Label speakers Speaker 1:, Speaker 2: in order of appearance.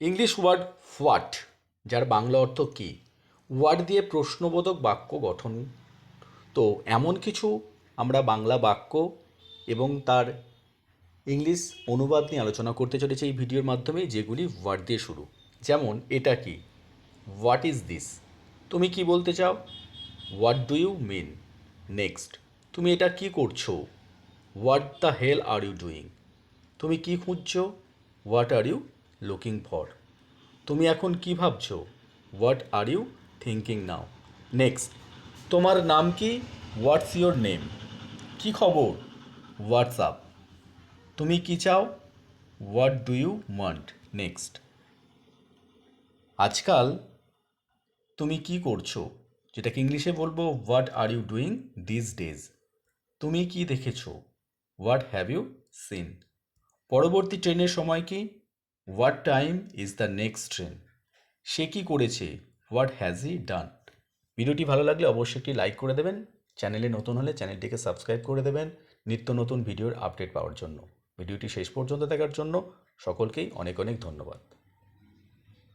Speaker 1: English word what, যার বাংলা অর্থ কী, word দিয়ে প্রশ্নবোধক বাক্য গঠন। তো এমন কিছু আমরা বাংলা বাক্য এবং তার ইংলিশ অনুবাদ নিয়ে আলোচনা করতে চলেছি এই ভিডিওর মাধ্যমে, যেগুলি ওয়ার্ড দিয়ে শুরু। যেমন এটা কি, হোয়াট ইজ দিস, তুমি কি বলতে চাও, what do you mean. Next, তুমি এটা কি করছো, what the hell are you doing. তুমি কি খুঁজছো, what are you looking for. তুমি এখন কি ভাবছো, what are you thinking now. Next, তোমার নাম কি, হোয়াটস ইয়োর নেম। কি খবর, হোয়াটসঅ্যাপ। তুমি কি চাও, what do you want. Next, আজকাল তুমি কি করছো, যেটাকে ইংলিশে বলবো what are you doing this days. তুমি কি দেখেছো, হোয়াট হ্যাভ ইউ সিন। পরবর্তী ট্রেনের সময় কি, what time is the next train. সে কি করেছে, হোয়াট হ্যাজ হি ডান। ভিডিওটি ভালো লাগলে অবশ্যই একটি লাইক করে দেবেন। চ্যানেলে নতুন হলে চ্যানেলটিকে সাবস্ক্রাইব করে দেবেন নিত্য নতুন ভিডিওর আপডেট পাওয়ার জন্য। ভিডিওটি শেষ পর্যন্ত দেখার জন্য সকলকেই অনেক অনেক ধন্যবাদ।